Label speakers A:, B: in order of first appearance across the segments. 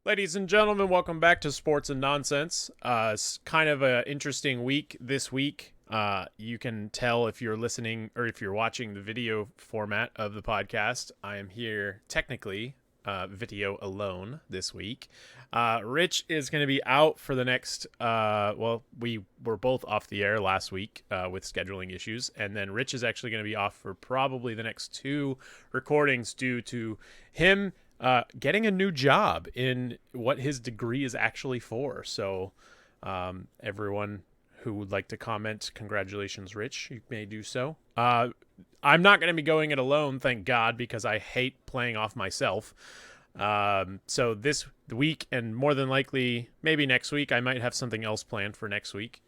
A: Ladies and gentlemen, welcome back to Sports and Nonsense. It's kind of an interesting week this week. You can tell if you're listening or if you're watching the video format of the podcast. I am here technically video alone this week. Rich is going to be out for the next, we were both off the air last week with scheduling issues. And then Rich is actually going to be off for probably the next two recordings due to him getting a new job in what his degree is actually for. So everyone who would like to comment, congratulations, Rich. You may do so. I'm not going to be going it alone, thank God, because I hate playing off myself. So this week, and more than likely, maybe next week, I might have something else planned for next week.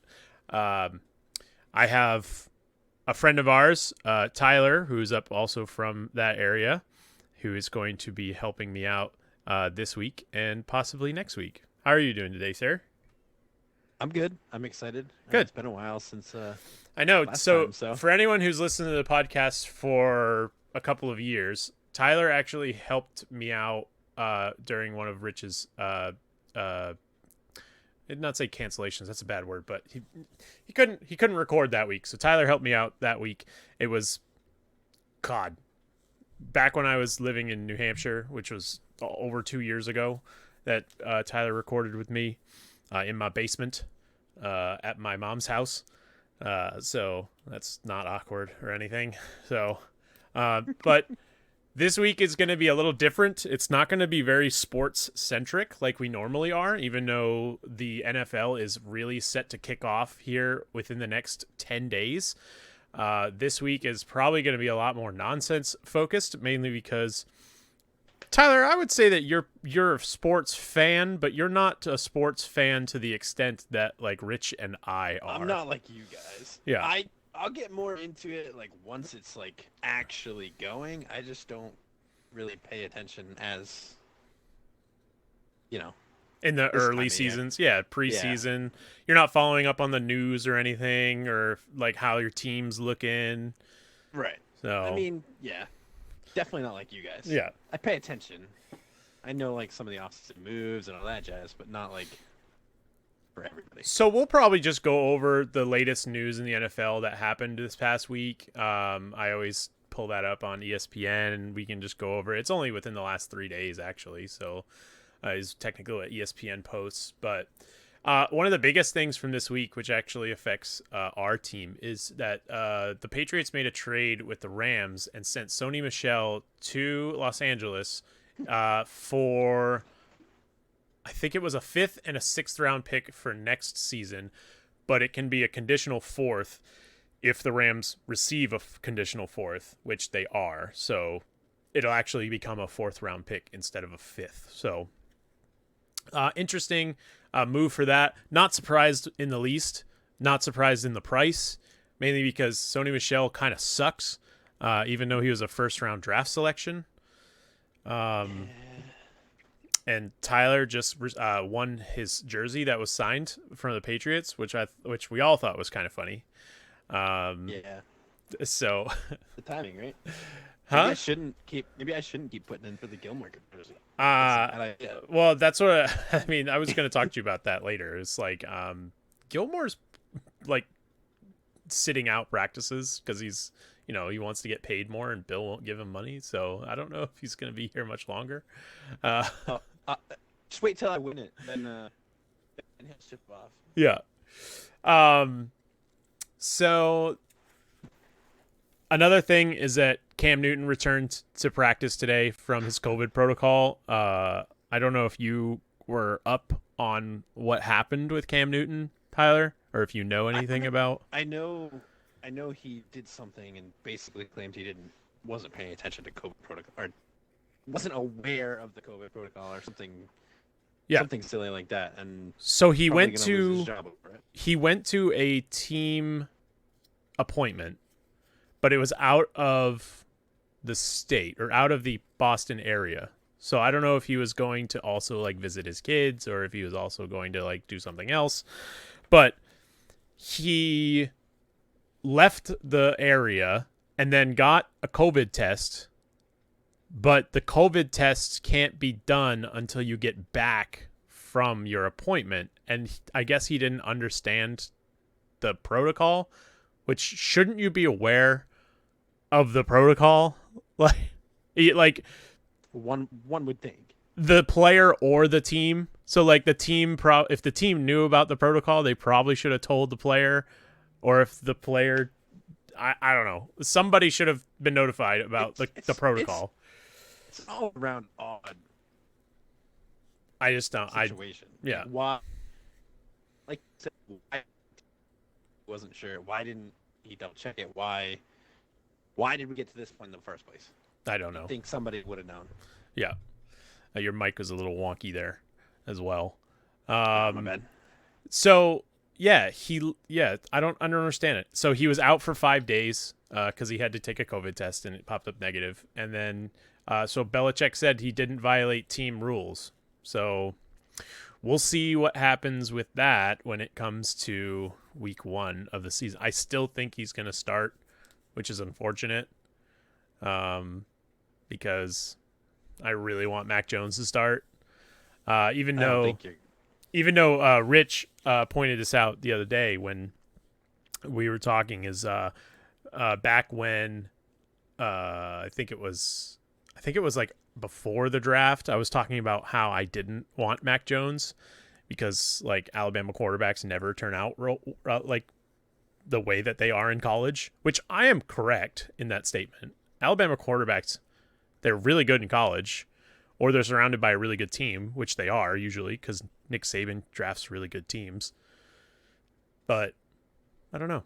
A: I have a friend of ours, Tyler, who's up also from that area, who is going to be helping me out this week and possibly next week. How are you doing today, sir?
B: I'm good. I'm excited.
A: Good.
B: It's been a while since
A: I know.
B: last
A: So,
B: time, so
A: for anyone who's listened to the podcast for a couple of years, Tyler actually helped me out during one of Rich's not say cancellations, that's a bad word, but he couldn't record that week. So Tyler helped me out that week. It was back when I was living in New Hampshire, which was over 2 years ago, that Tyler recorded with me in my basement at my mom's house. So that's not awkward or anything. So, but this week is going to be a little different. It's not going to be very sports centric like we normally are, even though the NFL is really set to kick off here within the next 10 days. This week is probably going to be a lot more nonsense focused, mainly because Tyler, I would say that you're a sports fan, but you're not a sports fan to the extent that like Rich and I are.
B: I'm not like you guys.
A: Yeah.
B: I'll get more into it like once it's like actually going. I just don't really pay attention as you know.
A: In the
B: This time
A: early
B: of year.
A: seasons, yeah, preseason. You're not following up on the news or anything, or like how your team's looking.
B: Right.
A: So
B: I mean, yeah. Definitely not like you guys.
A: yeah.
B: I pay attention. I know like some of the offensive moves and all that jazz, but not like for everybody.
A: So we'll probably just go over the latest news in the NFL that happened this past week. I always pull that up on ESPN, and we can just go over it. It's only within the last 3 days, actually, so is technically what ESPN posts. But one of the biggest things from this week, which actually affects our team, is that the Patriots made a trade with the Rams and sent Sony Michel to Los Angeles for, I think it was a 5th and a 6th round pick for next season, but it can be a conditional 4th if the Rams receive a conditional 4th, which they are. So it'll actually become a 4th round pick instead of a 5th. So interesting move for that. Not surprised in the least. Not surprised in the price, mainly because Sony Michel kind of sucks, even though he was a first-round draft selection. And Tyler just won his jersey that was signed from the Patriots, which we all thought was kind of funny.
B: Yeah.
A: So
B: The timing, right?
A: huh?
B: Maybe I shouldn't keep putting in for the Gilmore jersey.
A: Well, that's what I mean. I was going to talk to you about that later. It's like Gilmore's like sitting out practices because he's, he wants to get paid more, and Bill won't give him money. So I don't know if he's going to be here much longer.
B: Just wait till I win it, then he'll ship off.
A: Yeah. So another thing is that Cam Newton returned to practice today from his COVID protocol. I don't know if you were up on what happened with Cam Newton, Tyler, or if you know anything about.
B: I know he did something and basically claimed he wasn't paying attention to COVID protocol or wasn't aware of the COVID protocol or something.
A: Yeah.
B: Something silly like that, and
A: So he
B: probably
A: went
B: gonna lose his
A: to
B: job over it.
A: he went to a team appointment, but it was out of the state or out of the Boston area. So I don't know if he was going to also like visit his kids or if he was also going to like do something else. But he left the area and then got a COVID test but the COVID tests can't be done until you get back from your appointment. And I guess he didn't understand the protocol, which shouldn't you be aware of the protocol? Like
B: One would think.
A: the player or the team. So like the team, if the team knew about the protocol, they probably should have told the player, or if the player, I don't know, somebody should have been notified about the protocol.
B: It's an all around odd
A: I just don't.
B: situation.
A: Yeah.
B: Like, why? Like I said, why wasn't sure. Why didn't he double check it? Why did we get to this point in the first place?
A: I don't know.
B: I think somebody would have known.
A: Yeah. Your mic was a little wonky there as well.
B: My bad.
A: So yeah, I don't understand it. So he was out for 5 days because he had to take a COVID test and it popped up negative. And then so Belichick said he didn't violate team rules. So we'll see what happens with that when it comes to week 1 of the season. I still think he's going to start, which is unfortunate, because I really want Mac Jones to start. Even though Rich pointed this out the other day when we were talking, is back when I think it was like before the draft, I was talking about how I didn't want Mac Jones because like Alabama quarterbacks never turn out like the way that they are in college, which I am correct in that statement. Alabama quarterbacks, they're really good in college, or they're surrounded by a really good team, which they are usually because Nick Saban drafts really good teams. But I don't know.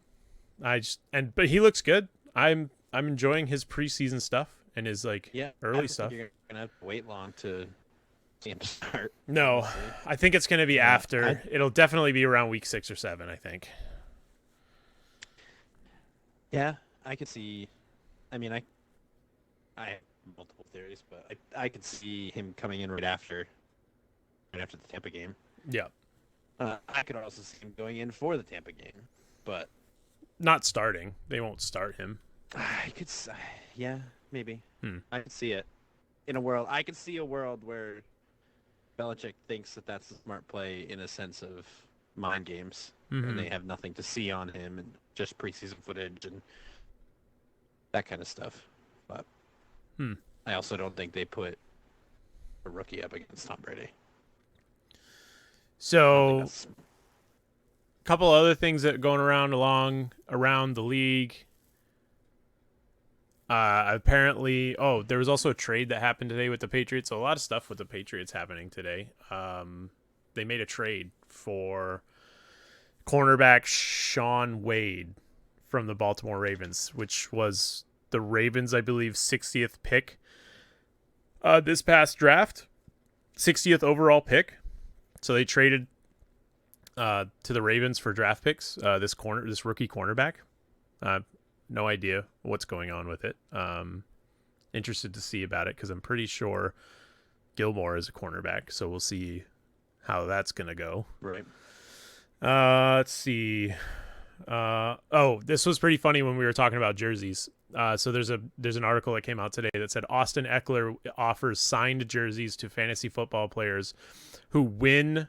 A: But he looks good. I'm enjoying his preseason stuff and his early stuff.
B: You're gonna have to wait long to see him start.
A: No,
B: Honestly.
A: I think it's gonna be after. It'll definitely be around week 6 or 7. I think.
B: Yeah, I could see. I mean, I have multiple theories, but I could see him coming in right after the Tampa game.
A: Yeah.
B: I could also see him going in for the Tampa game, but
A: not starting. They won't start him.
B: Yeah, maybe. I could see it in a world. I could see a world where Belichick thinks that that's a smart play in a sense of mind games, and they have nothing to see on him and just preseason footage and that kind of stuff. But I also don't think they put a rookie up against Tom Brady.
A: So, a couple other things that are going around the league. Apparently, there was also a trade that happened today with the Patriots. So a lot of stuff with the Patriots happening today. They made a trade for cornerback Shaun Wade from the Baltimore Ravens, which was the Ravens, I believe, 60th pick this past draft, 60th overall pick. So they traded to the Ravens for draft picks. This rookie cornerback. No idea what's going on with it. Interested to see about it because I'm pretty sure Gilmore is a cornerback. So we'll see how that's gonna go.
B: Right.
A: Let's see. This was pretty funny when we were talking about jerseys. So there's an article that came out today that said Austin Eckler offers signed jerseys to fantasy football players who win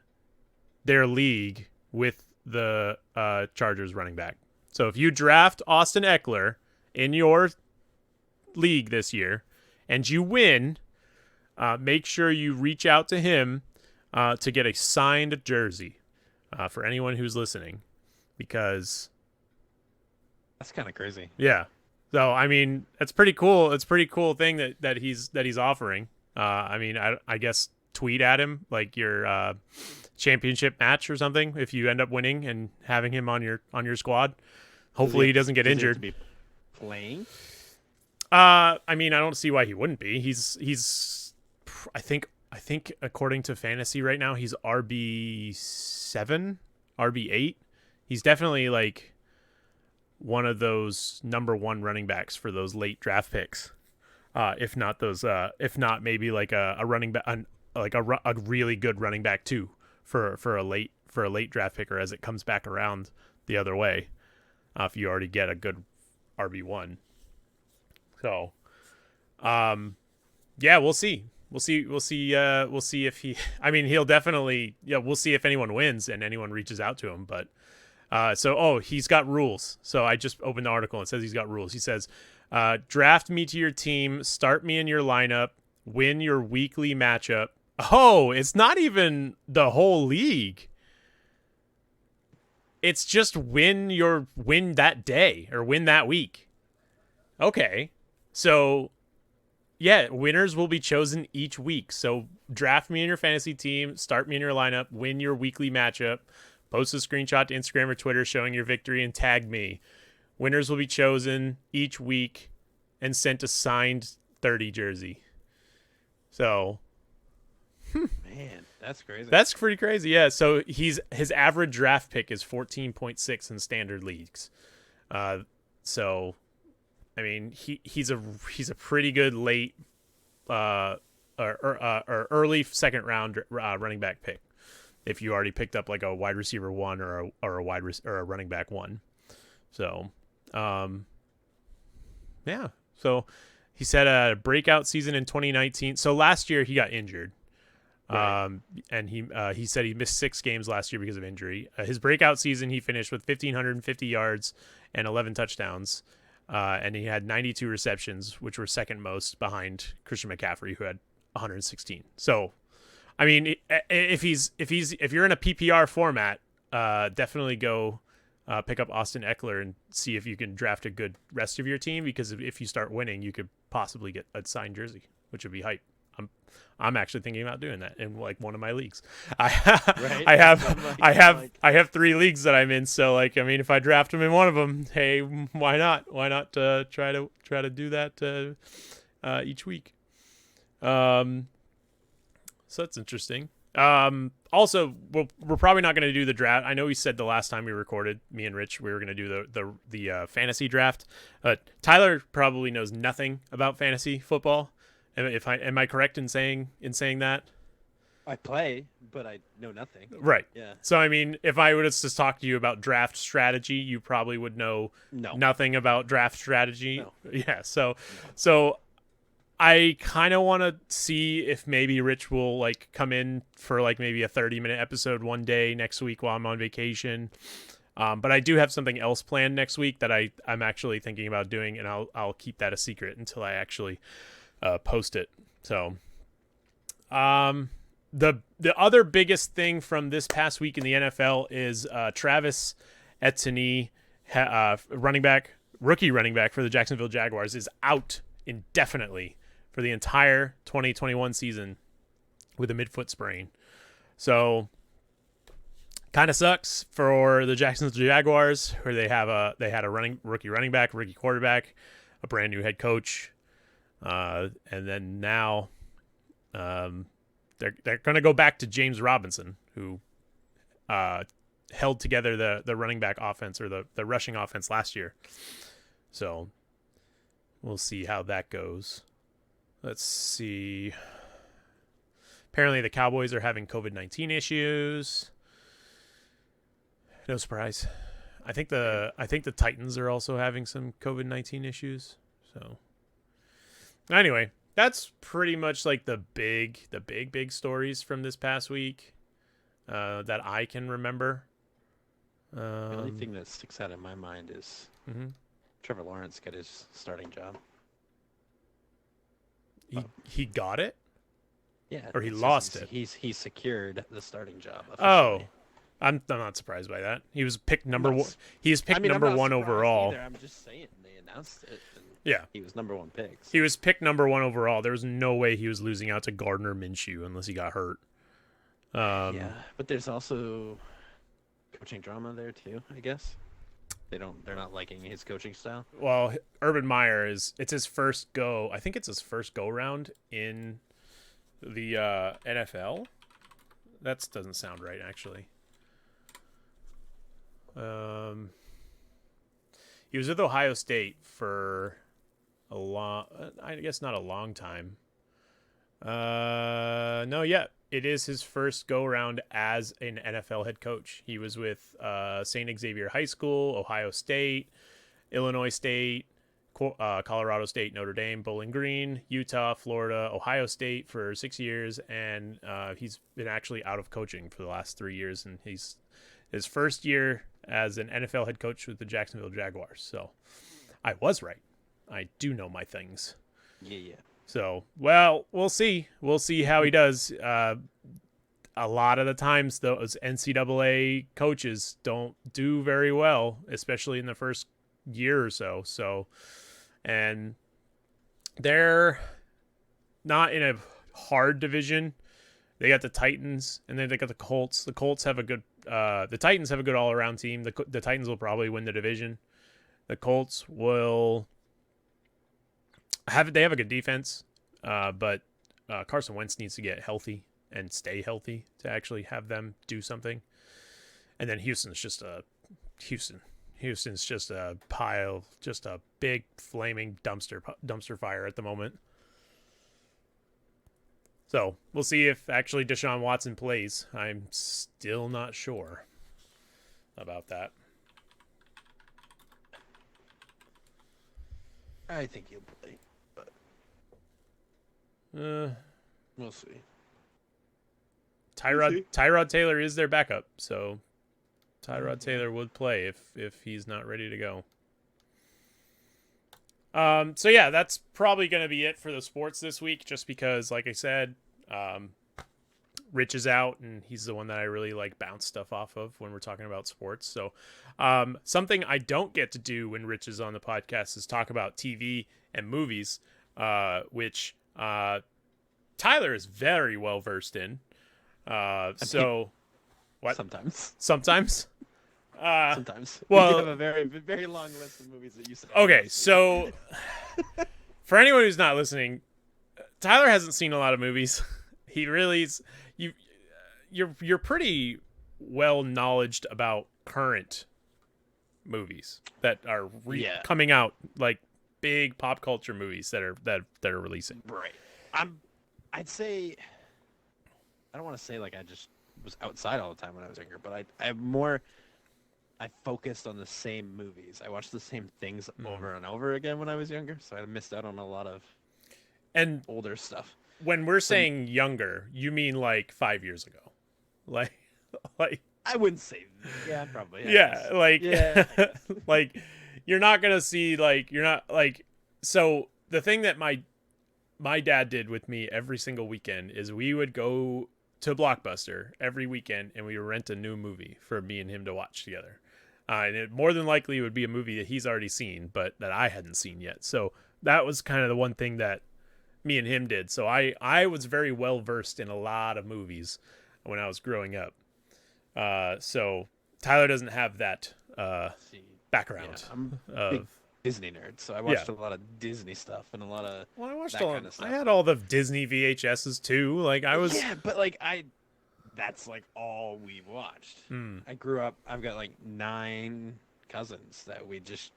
A: their league with the Chargers running back. So if you draft Austin Eckler in your league this year and you win, make sure you reach out to him to get a signed jersey for anyone who's listening, because
B: that's kind of crazy.
A: Yeah. So I mean, it's pretty cool. It's a pretty cool thing that he's offering. I mean, I guess tweet at him like your championship match or something if you end up winning and having him on your squad. Hopefully he doesn't get injured.
B: He have to be playing?
A: I mean, I don't see why he wouldn't be. He's I think according to fantasy right now he's RB7, RB8. He's definitely like one of those number 1 running backs for those late draft picks. If not maybe like a running back, like a really good running back too for a late draft picker as it comes back around the other way. If you already get a good RB1. So, Yeah, we'll see. We'll see. We'll see. We'll see if he. I mean, he'll definitely. Yeah, we'll see if anyone wins and anyone reaches out to him. But he's got rules. So I just opened the article and it says he's got rules. He says, draft me to your team, start me in your lineup, win your weekly matchup. Oh, it's not even the whole league. It's just win that day or win that week. Okay. So yeah, winners will be chosen each week. So draft me in your fantasy team, start me in your lineup, win your weekly matchup, post a screenshot to Instagram or Twitter showing your victory and tag me. Winners will be chosen each week and sent a signed 30 jersey. So,
B: man, that's crazy.
A: That's pretty crazy. Yeah. So his average draft pick is 14.6 in standard leagues. So I mean, he's a pretty good late or early second round running back pick if you already picked up like a wide receiver 1 or a running back 1. So, yeah. So he said a breakout season in 2019. So last year he got injured. Right. And he said he missed 6 games last year because of injury. His breakout season, he finished with 1,550 yards and 11 touchdowns. And he had 92 receptions, which were second most behind Christian McCaffrey, who had 116. So, I mean, if you're in a PPR format, definitely go pick up Austin Eckler and see if you can draft a good rest of your team, because if you start winning, you could possibly get a signed jersey, which would be hype. I'm actually thinking about doing that in like one of my leagues. I have 3 leagues that I'm in, so like, I mean, if I draft them in one of them, hey, why not? Why not try to do that each week? So that's interesting. Also, we're probably not going to do the draft. I know we said the last time we recorded, me and Rich, we were going to do the fantasy draft. Tyler probably knows nothing about fantasy football. Am I correct in saying that?
B: I play, but I know nothing.
A: Right.
B: Yeah.
A: So I mean, if I were to talk to you about draft strategy, you probably would know nothing about draft strategy.
B: No.
A: Yeah. So I kind of want to see if maybe Rich will like come in for like maybe a 30-minute episode one day next week while I'm on vacation. But I do have something else planned next week that I'm actually thinking about doing, and I'll keep that a secret until I actually post it. So, the other biggest thing from this past week in the NFL is Travis Etienne, rookie running back for the Jacksonville Jaguars, is out indefinitely for the entire 2021 season with a midfoot sprain. So, kind of sucks for the Jacksonville Jaguars, where they had a rookie running back, rookie quarterback, a brand new head coach. And then now they're going to go back to James Robinson, who held together the running back offense, or the rushing offense last year. So we'll see how that goes. Let's see. Apparently the Cowboys are having COVID-19 issues. No surprise. I think the Titans are also having some COVID-19 issues. So anyway, that's pretty much like the big stories from this past week that I can remember.
B: The only thing that sticks out in my mind is Trevor Lawrence got his starting job.
A: He got it?
B: Yeah.
A: Or he lost it?
B: He secured the starting job officially.
A: Oh. I'm not surprised by that. He was picked number 1. He was picked number 1 overall.
B: Either. I'm just saying they announced it.
A: Yeah.
B: He was number 1 pick.
A: He was picked number 1 overall. There was no way he was losing out to Gardner Minshew unless he got hurt.
B: Yeah, but there's also coaching drama there too, I guess. They're not liking his coaching style.
A: Well, Urban Meyer it's his first go. I think it's his first go round in the NFL. That doesn't sound right, actually. He was with Ohio State for a long, I guess not a long time. No, yeah, it is his first go round as an NFL head coach. He was with St. Xavier High School, Ohio State, Illinois State, Colorado State, Notre Dame, Bowling Green, Utah, Florida, Ohio State for 6 years, and he's been actually out of coaching for the last 3 years, and he's his first year as an NFL head coach with the Jacksonville Jaguars. So I was right. I do know my things.
B: Yeah.
A: So, well, we'll see. We'll see how he does. A lot of the times, those NCAA coaches don't do very well, especially in the first year or so. So, and they're not in a hard division. They got the Titans, and then they got the Colts. The Colts have a good. The Titans have a good all-around team. The Titans will probably win the division. The Colts will have. They have a good defense, but Carson Wentz needs to get healthy and stay healthy to actually have them do something. And then Houston's just a pile, just a big flaming dumpster fire at the moment. So we'll see if actually Deshaun Watson plays. I'm still not sure about that.
B: I think he'll play, but we'll see.
A: Tyrod Taylor is their backup, so Tyrod Taylor would play if he's not ready to go. So yeah, that's probably going to be it for the sports this week, just because, like I said, Rich is out, and he's the one that I really like bounce stuff off of when we're talking about sports. So something I don't get to do when Rich is on the podcast is talk about TV and movies, which Tyler is very well versed in. So what?
B: Sometimes.
A: Sometimes.
B: Well, we have a very, very long list of movies that you said.
A: Okay, so for anyone who's not listening, Tyler hasn't seen a lot of movies. He really is. You're pretty well knowledged about current movies that are coming out, like big pop culture movies that are releasing.
B: Right. I'd say. I don't want to say like I just was outside all the time when I was younger, but I focused on the same movies. I watched the same things over and over again when I was younger, so I missed out on a lot of older stuff.
A: When we're saying younger, you mean like 5 years ago, like
B: I wouldn't say, yeah, probably,
A: like you're not gonna see so the thing that my dad did with me every single weekend is we would go to Blockbuster every weekend and we would rent a new movie for me and him to watch together. And it more than likely would be a movie that he's already seen, but that I hadn't seen yet. So that was kind of the one thing that me and him did. So I was very well versed in a lot of movies when I was growing up. So Tyler doesn't have that background.
B: Yeah, I'm a big Disney nerd, so I watched a lot of Disney stuff and a lot of kind of stuff.
A: I had all the Disney VHSs too. Like I was
B: but like that's like all we watched. I grew up. I've got like 9 cousins that we just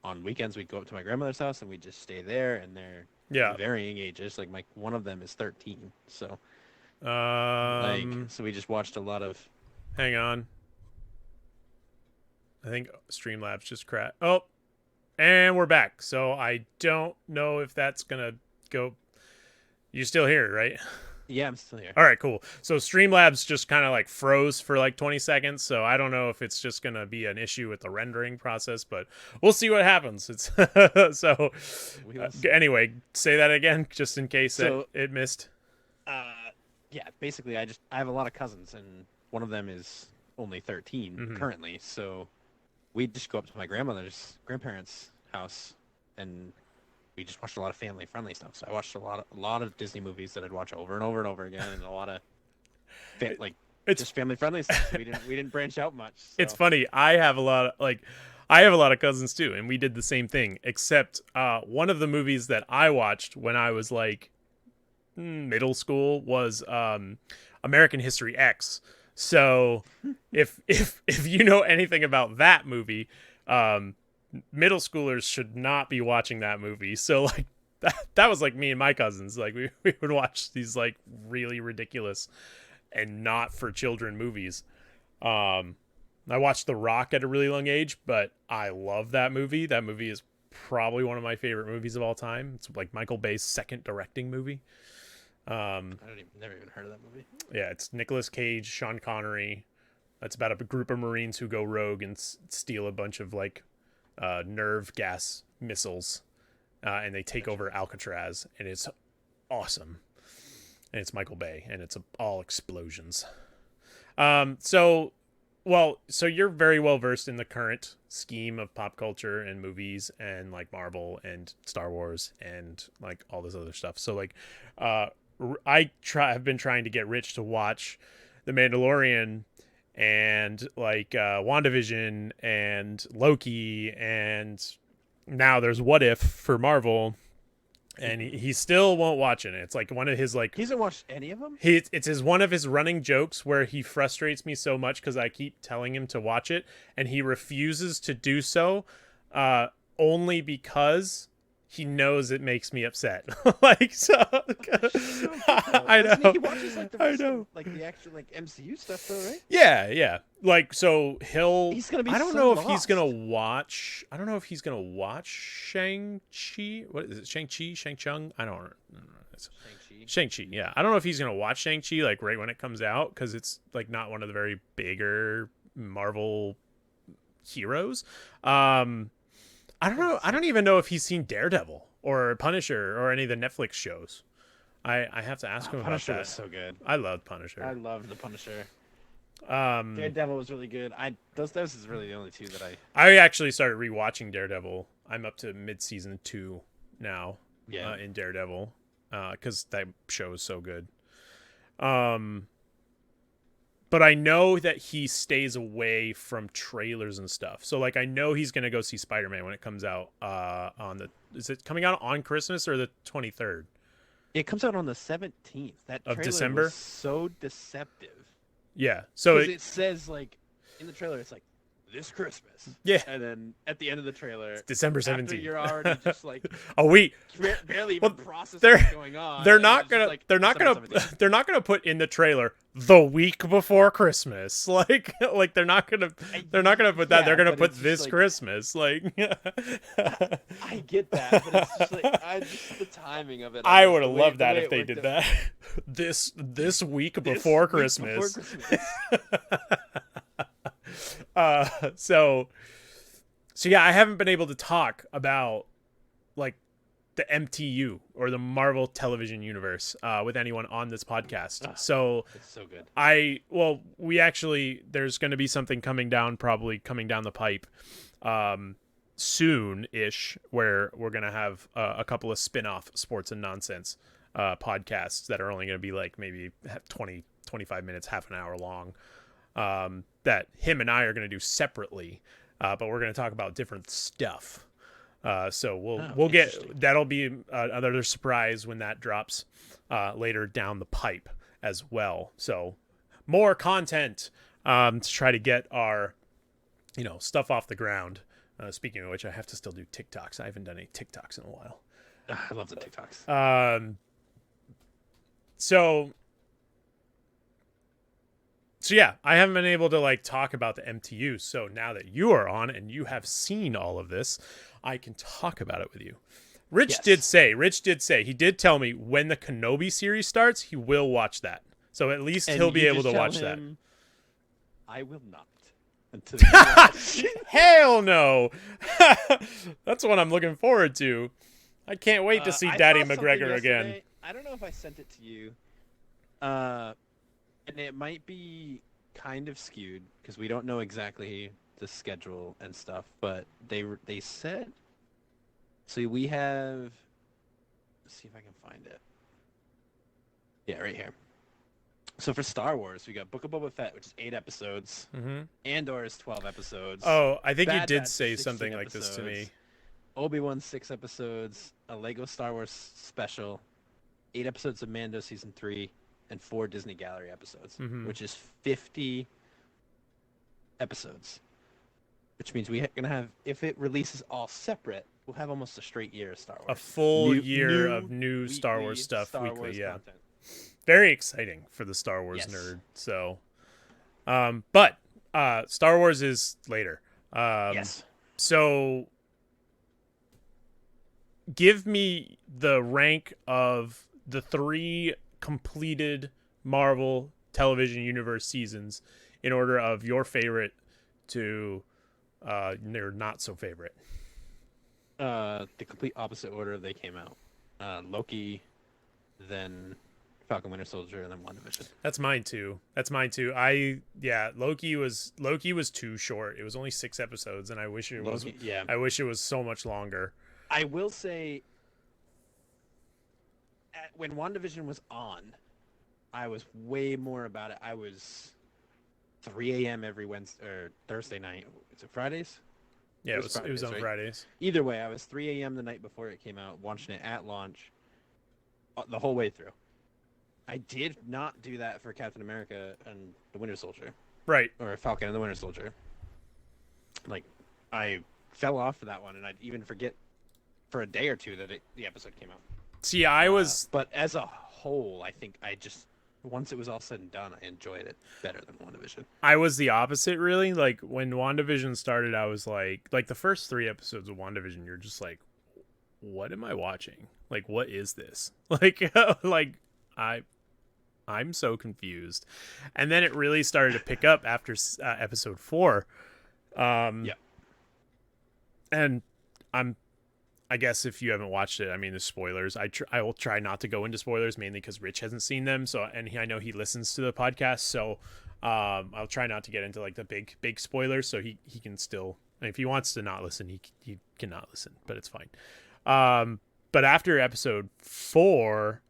B: on weekends we'd go up to my grandmother's house and we'd just stay there, and they're varying ages. Like one of them is 13, so so we just watched a lot of.
A: Hang on, I think Streamlabs just crashed. Oh, and we're back. So I don't know if that's gonna go. You still here, right?
B: Yeah, I'm still here.
A: All right, cool. So Streamlabs just kind of like froze for like 20 seconds. So I don't know if it's just going to be an issue with the rendering process, but we'll see what happens. It's so anyway, say that again, just in case it missed.
B: Yeah, basically I have a lot of cousins, and one of them is only 13 currently. So we just go up to my grandparents' house, and we just watched a lot of family-friendly stuff. So I watched a lot of Disney movies that I'd watch over and over and over again, and a lot of just family-friendly stuff. We didn't branch out much. So.
A: It's funny. I have a lot of cousins too, and we did the same thing. Except one of the movies that I watched when I was like middle school was American History X. So if you know anything about that movie, middle schoolers should not be watching that movie. So like that was like me and my cousins. Like we would watch these like really ridiculous and not for children movies. I watched The Rock at a really young age, but I love that movie. That movie is probably one of my favorite movies of all time. It's like Michael Bay's second directing movie.
B: Never even heard of that movie.
A: Yeah, it's Nicolas Cage, Sean Connery. It's about a group of Marines who go rogue and steal a bunch of like nerve gas missiles, and they take over Alcatraz, and it's awesome. And it's Michael Bay, and it's all explosions. So you're very well versed in the current scheme of pop culture and movies and like Marvel and Star Wars and like all this other stuff. So like, have been trying to get Rich to watch The Mandalorian and like WandaVision and Loki, and now there's What If for Marvel. And he still won't watch it. It's like one of his like.
B: He hasn't watched any of them.
A: It's one of his running jokes where he frustrates me so much because I keep telling him to watch it, and he refuses to do so, only because he knows it makes me upset. Like so. I know.
B: He watches like the rest of, like the actual like MCU stuff though, right?
A: Yeah. Like so he's
B: gonna be.
A: I don't
B: so
A: know if
B: lost.
A: he's gonna watch. I don't know if he's gonna watch Shang-Chi. What is it? Shang-Chi? Shang-Chung? I don't know. Shang-Chi. Yeah, I don't know if he's gonna watch Shang-Chi like right when it comes out because it's like not one of the very bigger Marvel heroes. I don't know. I don't even know if he's seen Daredevil or Punisher or any of the Netflix shows. I have to ask him about
B: Punisher
A: that.
B: was so good.
A: I loved Punisher.
B: I loved the Punisher. Daredevil was really good. Those is really the only two that
A: I actually started rewatching Daredevil. I'm up to mid-season 2 now.
B: Yeah.
A: In Daredevil, because that show is so good. But I know that he stays away from trailers and stuff. So like I know he's gonna go see Spiderman when it comes out. Is it coming out on Christmas or the 23rd?
B: It comes out on the 17th. That
A: of
B: trailer
A: December.
B: Was so deceptive.
A: Yeah. So
B: it says like in the trailer, it's like this Christmas.
A: Yeah.
B: And then at the end of the trailer, it's
A: December 17th.
B: You're already just like
A: a week.
B: Barely even processing what's going on.
A: They're not gonna put in the trailer the week before Christmas. Like they're not gonna put that.
B: Yeah,
A: they're gonna put this
B: like,
A: Christmas. Like
B: I get that, but it's just like just the timing of it.
A: I would have loved that if they did that. this week before Christmas. So yeah, I haven't been able to talk about like the MTU or the Marvel Television Universe with anyone on this podcast. So
B: it's so good.
A: There's going to be something coming down the pipe soon-ish where we're going to have a couple of spin-off sports and nonsense podcasts that are only going to be like maybe 20, 25 minutes, half an hour long. That him and I are going to do separately, but we're going to talk about different stuff. So we'll get that'll be another surprise when that drops later down the pipe as well. So more content to try to get our stuff off the ground. Speaking of which, I have to still do TikToks. I haven't done any TikToks in a while.
B: I love the TikToks.
A: So yeah, I haven't been able to like talk about the MTU. So now that you are on and you have seen all of this, I can talk about it with you. Rich did say, he did tell me when the Kenobi series starts, he will watch that. So at least he'll be able to watch that.
B: I will not. Until
A: Hell no. That's what I'm looking forward to. I can't wait to see Daddy McGregor again.
B: I don't know if I sent it to you. And it might be kind of skewed because we don't know exactly the schedule and stuff, but they said. So we have. Let's see if I can find it. Yeah, right here. So for Star Wars, we got Book of Boba Fett, which is 8 episodes.
A: Mm-hmm.
B: Andor is 12 episodes.
A: Oh, I think you did
B: Batch,
A: say something
B: 16
A: like this to me.
B: Obi-Wan 6 episodes, a Lego Star Wars special, 8 episodes of Mando season 3. And 4 Disney Gallery episodes, which is 50 episodes. Which means we're going to have, if it releases all separate, we'll have almost a straight year of Star Wars.
A: A full year of new Star Wars stuff weekly, yeah. Content. Very exciting for the Star Wars nerd. So, but Star Wars is later.
B: Yes.
A: So give me the rank of the 3 completed Marvel television universe seasons in order of your favorite to their not so favorite.
B: The complete opposite order they came out. Loki, then Falcon Winter Soldier, and then WandaVision.
A: That's mine too. Loki was too short. It was only 6 episodes, and I wish it was.
B: Yeah.
A: I wish it was so much longer.
B: I will say, when WandaVision was on, I was way more about it. I was 3 a.m. every Wednesday or Thursday night. Is it Fridays?
A: Yeah, it was on Fridays.
B: Either way, I was 3 a.m. the night before it came out, watching it at launch the whole way through. I did not do that for Captain America and the Winter Soldier.
A: Right.
B: Or Falcon and the Winter Soldier. Like, I fell off for that one, and I'd even forget for a day or two that the episode came out.
A: See, I was...
B: But as a whole, I think once it was all said and done, I enjoyed it better than WandaVision.
A: I was the opposite, really. Like, when WandaVision started, I was like the first 3 episodes of WandaVision, you're just like, what am I watching? Like, what is this? I'm so confused. And then it really started to pick up after episode 4.
B: Yeah.
A: And I guess if you haven't watched it, I mean, the spoilers. I will try not to go into spoilers, mainly because Rich hasn't seen them. So, and I know he listens to the podcast, so I'll try not to get into like the big spoilers. So he can still, if he wants to not listen, he cannot listen, but it's fine. But after episode 4,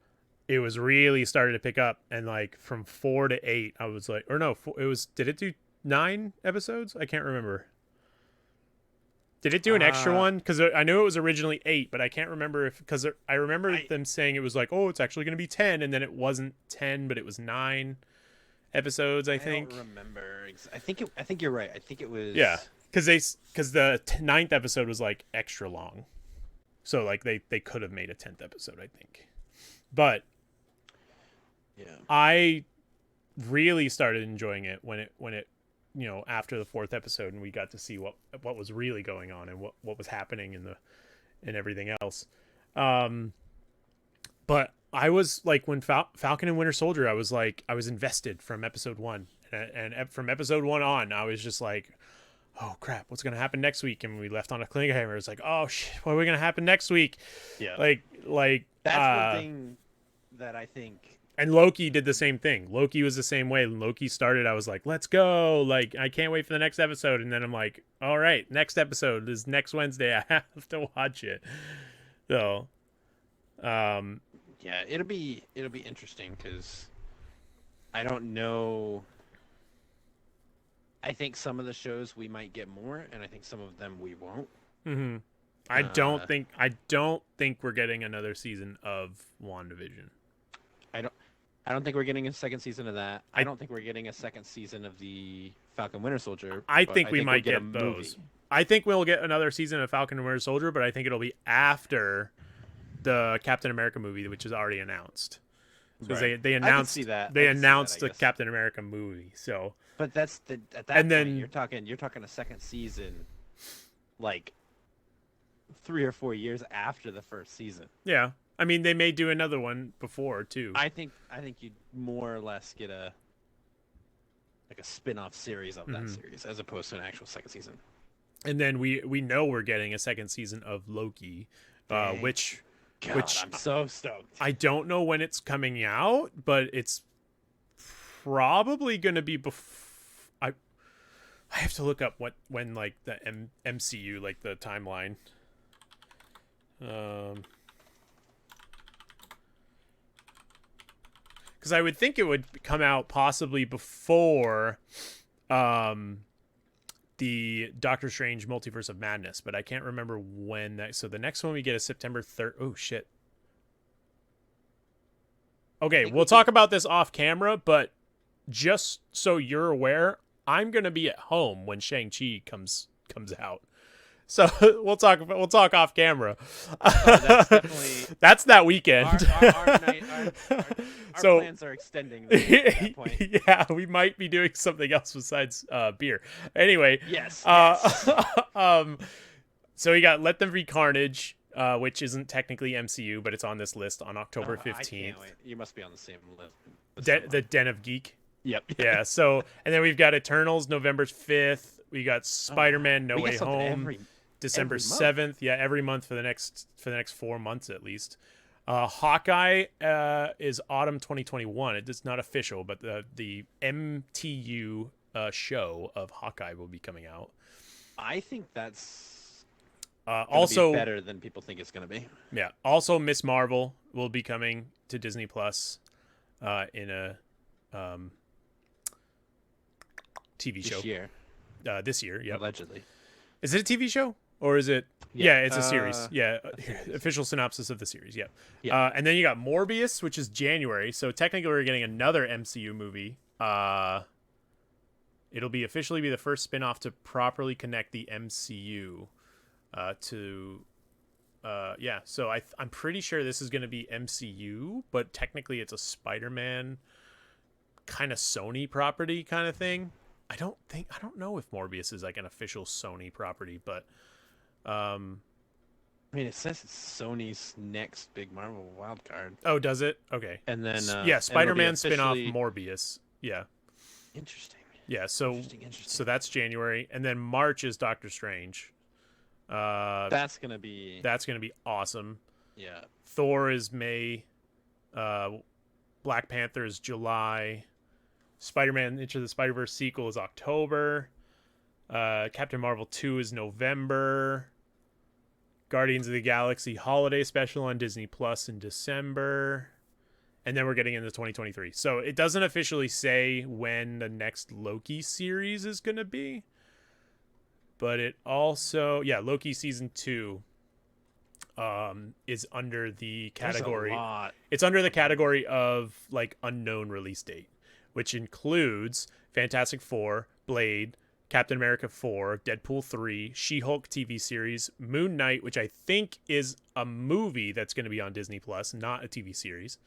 A: it was really started to pick up, and like from 4 to 8, I was like, or no, did it do 9 episodes? I can't remember. Did it do an extra one? Because I know it was originally 8, but I can't remember because I remember them saying it was like, oh, it's actually going to be 10, and then it wasn't 10, but it was 9 episodes. I think.
B: I don't remember. I think you're right. I think it was.
A: Yeah, because the 9th episode was like extra long, so like they could have made a 10th episode, I think. But yeah, I really started enjoying it when it. After the 4th episode, and we got to see what was really going on and what was happening and everything else. But I was like, when Falcon and Winter Soldier, I was invested from episode 1, and from episode 1 on, I was just like, oh crap, what's gonna happen next week? And we left on a cliffhanger. It's like, oh shit, what are we gonna happen next week?
B: Yeah,
A: like
B: that's one thing that I think.
A: And Loki did the same thing. Loki was the same way. When Loki started, I was like, let's go. Like, I can't wait for the next episode. And then I'm like, all right, next episode is next Wednesday. I have to watch it. So,
B: yeah, it'll be interesting because I don't know. I think some of the shows we might get more, and I think some of them we won't.
A: Mm-hmm. I don't think we're getting another season of WandaVision.
B: I don't think we're getting a second season of that. I don't think we're getting a second season of the Falcon Winter Soldier.
A: I think we might get those.
B: Movie.
A: I think we'll get another season of Falcon and Winter Soldier, but I think it'll be after the Captain America movie, which is already announced. Because they announced the Captain America movie. So,
B: but that's at that point you're talking a second season, like 3 or 4 years after the first season.
A: Yeah. I mean, they may do another one before too.
B: I think you'd more or less get a spin-off series of that series as opposed to an actual second season.
A: And then we know we're getting a second season of Loki, which
B: I'm so stoked.
A: I don't know when it's coming out, but it's probably going to be before. I have to look up when like the MCU, like the timeline. Because I would think it would come out possibly before the Doctor Strange Multiverse of Madness, but I can't remember when that. So the next one we get is September 3rd. Oh, shit. Okay, we'll talk about this off camera, but just so you're aware, I'm going to be at home when Shang-Chi comes out. So we'll talk off camera. That's that weekend.
B: Our plans are extending at that point.
A: Yeah, we might be doing something else besides beer. Anyway.
B: Yes.
A: So we got Let Them Be Carnage, which isn't technically MCU, but it's on this list on October 15th.
B: I can't wait. You must be on the same list.
A: The Den of Geek.
B: Yep.
A: Yeah. So, and then we've got Eternals November 5th. We got Spider-Man No Way Home December 7th. Yeah, every month for the next 4 months at least. Hawkeye is autumn 2021. It is not official, but the MTU show of Hawkeye will be coming out.
B: I think that's
A: also
B: be better than people think it's going to be.
A: Yeah. Also, Miss Marvel will be coming to Disney Plus in a TV show this year. Yeah,
B: allegedly.
A: Is it a TV show or is it? Yeah, it's a series.
B: Series.
A: Official synopsis of the series. Yeah.
B: Yeah.
A: And then you got Morbius, which is January. So technically, we're getting another MCU movie. It'll be officially be the first spin-off to properly connect the MCU to. Yeah. So I'm pretty sure this is going to be MCU, but technically it's a Spider-Man kind of Sony property kind of thing. I don't know if Morbius is like an official Sony property, but
B: I mean, it says it's Sony's next big Marvel wild card.
A: Oh, does it? Okay.
B: And then
A: Spider-Man spin-off Morbius. Yeah.
B: Interesting.
A: Yeah, so that's January, and then March is Doctor Strange.
B: That's gonna be
A: awesome.
B: Yeah.
A: Thor is May. Black Panther is July. Spider-Man Into the Spider-Verse sequel is October. Captain Marvel 2 is November. Guardians of the Galaxy Holiday Special on Disney Plus in December. And then we're getting into 2023. So it doesn't officially say when the next Loki series is going to be. But it also... Yeah, Loki Season 2 is under the category...
B: There's a lot.
A: It's under the category of like unknown release date, which includes Fantastic Four, Blade, Captain America 4, Deadpool 3, She-Hulk TV series, Moon Knight, which I think is a movie that's going to be on Disney Plus, not a TV series.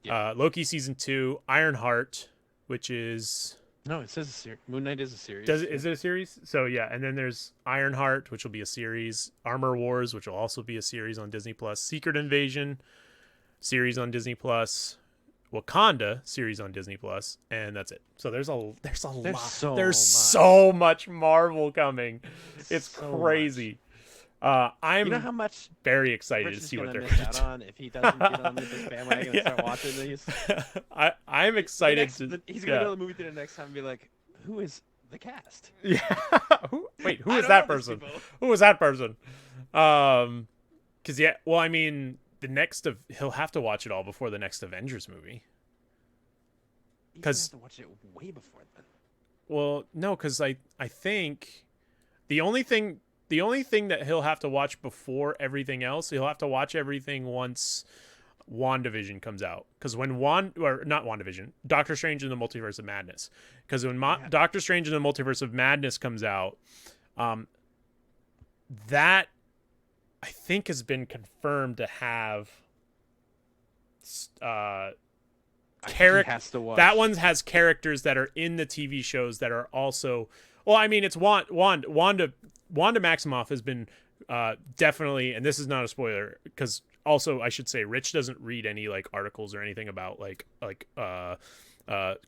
A: Yeah. Loki Season 2, Ironheart, which is...
B: No, it says a series. Moon Knight is a series.
A: Is it a series? So, yeah, and then there's Ironheart, which will be a series, Armor Wars, which will also be a series on Disney Plus, Secret Invasion, series on Disney Plus, Wakanda series on Disney Plus, and that's it. So there's a lot. There's so much Marvel coming. It's so crazy. I'm
B: how much
A: very excited to see what they're going to do.
B: On if he doesn't get on this bandwagon and start watching these.
A: I'm excited
B: he's going to go to the movie theater next time and be like, who is the cast?
A: Yeah. Who is that person? Who is that person? Because I mean, he'll have to watch it all before the next Avengers movie.
B: Because have to watch it way before then.
A: Well, no, because I think the only thing that he'll have to watch before everything else, he'll have to watch everything once WandaVision comes out. Because when not WandaVision, Doctor Strange in the Multiverse of Madness. Because when Doctor Strange in the Multiverse of Madness comes out, that I think has been confirmed to have that one has characters that are in the TV shows that are also... Well, I mean, it's Wanda Maximoff has been definitely, and this is not a spoiler, because also I should say Rich doesn't read any like articles or anything about like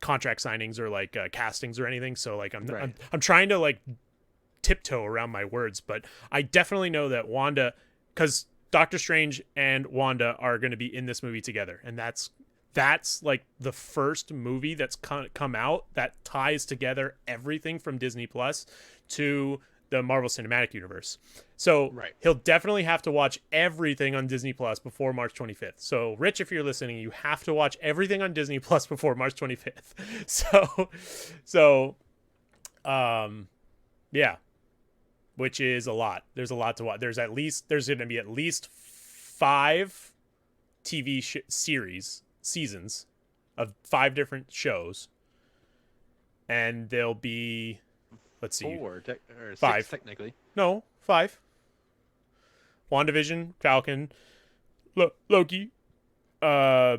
A: contract signings or like castings or anything. So like I'm trying to like tiptoe around my words, but I definitely know that Wanda, because Doctor Strange and Wanda are going to be in this movie together, and that's like the first movie that's come out that ties together everything from Disney Plus to the Marvel Cinematic Universe. So he'll definitely have to watch everything on Disney Plus before March 25th. So Rich, if you're listening, you have to watch everything on Disney Plus before March 25th. So yeah, which is a lot. There's a lot to watch. There's going to be at least 5 TV seasons of 5 different shows, and there'll be, let's see,
B: 4 or
A: 5
B: 6 technically.
A: No, 5. WandaVision, Falcon, Loki, Hawkeye,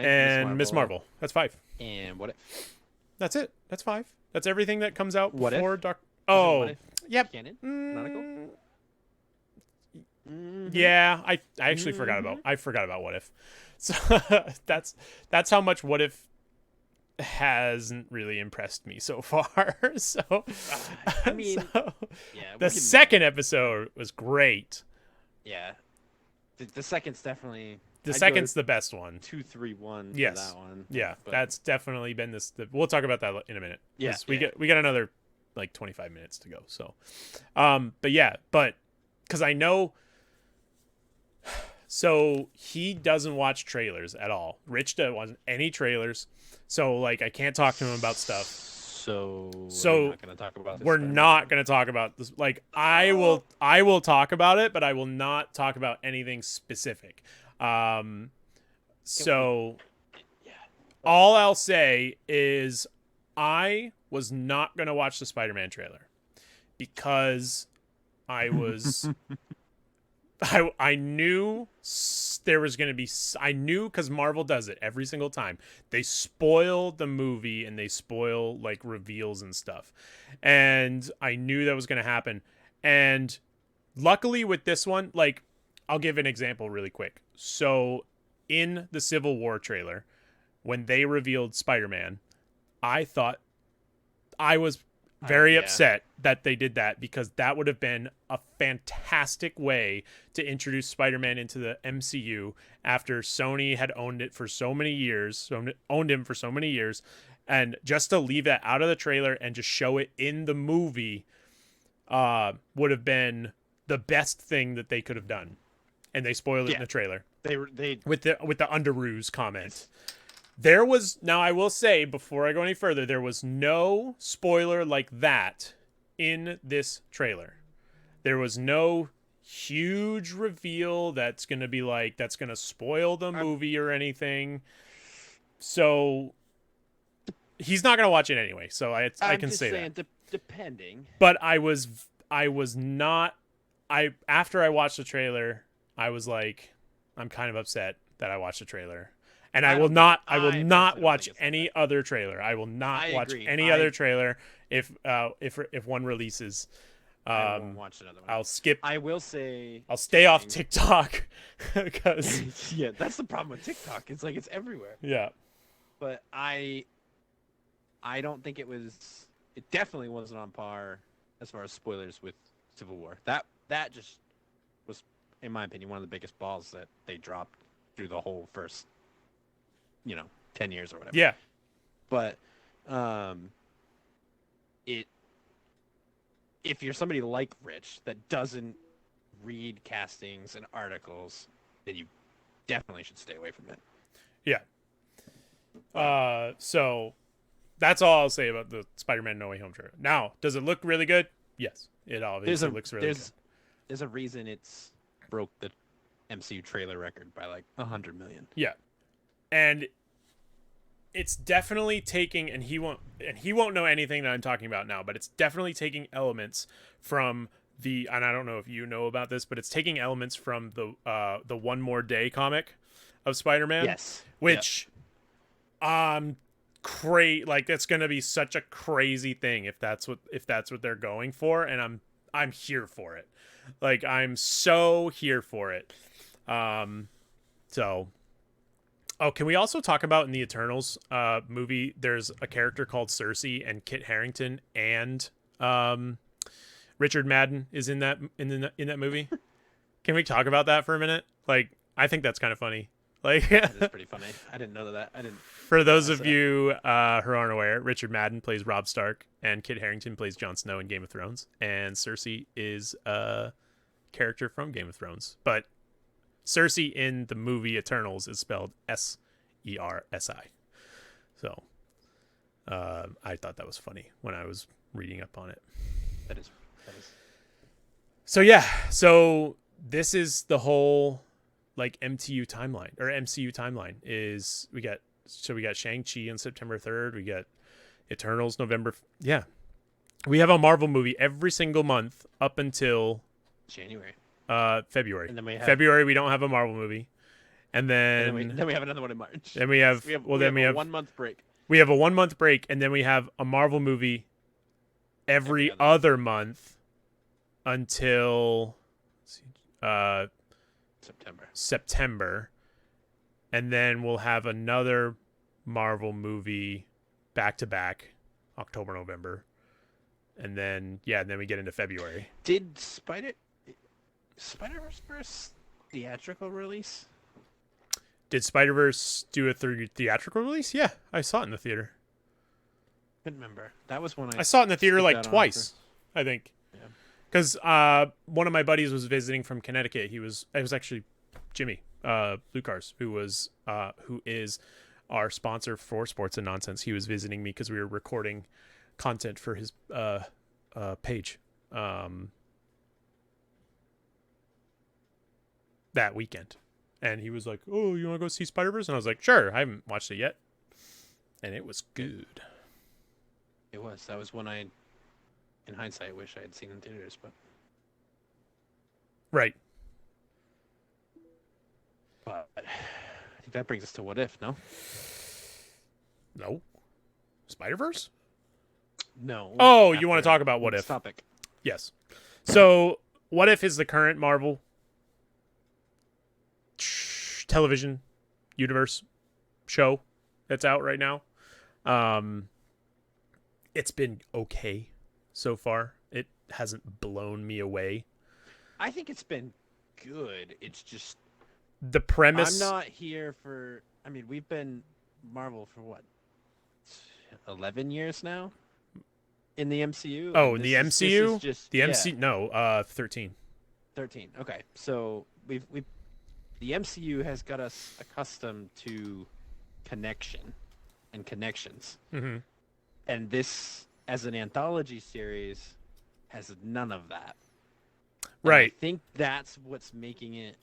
A: and Miss Marvel. That's 5.
B: And what if?
A: That's it. That's 5. That's everything that comes out
B: What
A: before
B: if?
A: Oh, Yep.
B: canon, canonical.
A: Yeah, I actually forgot about What If. So that's how much What If hasn't really impressed me so far. So
B: I mean, yeah,
A: the second episode was great.
B: Yeah, the second's definitely.
A: The second's the best one.
B: 2, 3, 1
A: Yes.
B: for that one.
A: Yeah,
B: but
A: that's definitely been this. We'll talk about that in a minute.
B: Yeah,
A: we got another like 25 minutes to go. So, but because I know. So he doesn't watch trailers at all. Rich doesn't watch any trailers. So like I can't talk to him about stuff.
B: So
A: we're not going to talk about this. We're not going to talk about this. Like I will talk about it, but I will not talk about anything specific. So all I'll say is I was not going to watch the Spider-Man trailer because I was I knew there was going to be I knew because Marvel does it every single time. They spoil the movie and they spoil like reveals and stuff. And I knew that was going to happen. And luckily with this one, like I'll give an example really quick. So in the Civil War trailer, when they revealed Spider-Man, I thought I was very upset that they did that because that would have been a fantastic way to introduce Spider-Man into the MCU after Sony had owned it for so many years, owned him for so many years, and just to leave that out of the trailer and just show it in the movie would have been the best thing that they could have done. And they spoiled it in the trailer. They with the Underoos comment. There was, now I will say, before I go any further, there was no spoiler like that in this trailer. There was no huge reveal that's going to be like, that's going to spoil the movie or anything. So he's not going to watch it anyway. So I can say that.
B: Depending.
A: But I was not, after I watched the trailer, I was like, I'm kind of upset that I watched the trailer. And I will not watch any other trailer. I will not watch any other trailer if one releases.
B: I won't watch another one.
A: I'll skip.
B: I will say
A: I'll stay off TikTok because
B: that's the problem with TikTok. It's like it's everywhere.
A: Yeah.
B: But I don't think it was. It definitely wasn't on par as far as spoilers with Civil War. That just was, in my opinion, one of the biggest balls that they dropped through the whole first 10 years or whatever.
A: Yeah.
B: But if you're somebody like Rich that doesn't read castings and articles, then you definitely should stay away from it.
A: Yeah. So that's all I'll say about the Spider-Man No Way Home trailer. Now, does it look really good? Yes. It obviously looks really good.
B: There's a reason it's broke the MCU trailer record by like 100 million.
A: Yeah. And it's definitely taking, and he won't know anything that I'm talking about now, but it's definitely taking elements from and I don't know if you know about this, but it's taking elements from the One More Day comic of Spider-Man.
B: Yes.
A: Which like that's gonna be such a crazy thing if that's what they're going for, and I'm here for it. Like I'm so here for it. So oh, can we also talk about in the Eternals movie? There's a character called Cersei, and Kit Harington and Richard Madden is in that movie. Can we talk about that for a minute? Like, I think that's kind of funny. Like,
B: that is pretty funny. I didn't know that. I didn't.
A: For those of you who aren't aware, Richard Madden plays Robb Stark, and Kit Harington plays Jon Snow in Game of Thrones, and Cersei is a character from Game of Thrones, but Cersei in the movie Eternals is spelled Sersi. So I thought that was funny when I was reading up on it.
B: That is.
A: So yeah, so this is the whole like MCU timeline is we got Shang-Chi on September 3rd, we got Eternals November. Yeah. We have a Marvel movie every single month up until
B: January.
A: February.
B: And then
A: February we don't have a Marvel movie. And then
B: we have another one in March.
A: Then we have
B: a 1 month break.
A: We have a 1 month break, and then we have a Marvel movie every other month until
B: September.
A: And then we'll have another Marvel movie back to back, October, November. And then we get into February.
B: Did Spider-Verse first theatrical release?
A: Did Spider-Verse do a theatrical release? Yeah, I saw it in the theater.
B: Couldn't remember. That was when
A: I saw it in the theater like twice, I think.
B: Yeah.
A: Because one of my buddies was visiting from Connecticut. It was actually Jimmy Lucars, who is our sponsor for Sports and Nonsense. He was visiting me because we were recording content for his page that weekend. And he was like, "Oh, you want to go see Spider-Verse?" And I was like, "Sure." I haven't watched it yet. And it was good.
B: It was. That was when in hindsight, wish I had seen in theaters, but...
A: Right.
B: But I think that brings us to What If, no?
A: No. Spider-Verse?
B: No.
A: Oh, you want to talk about What If?
B: Topic.
A: Yes. So, What If is the current Marvel television universe show that's out right now. It's been okay so far. It hasn't blown me away.
B: I think it's been good. It's just
A: the premise.
B: I'm not here for... I mean, we've been Marvel for what? 11 years now? In the MCU?
A: Oh, in the MCU?
B: The
A: MCU? No, 13.
B: 13. Okay. So the MCU has got us accustomed to connection and connections.
A: Mm-hmm.
B: And this, as an anthology series, has none of that.
A: Right.
B: I think that's what's making it...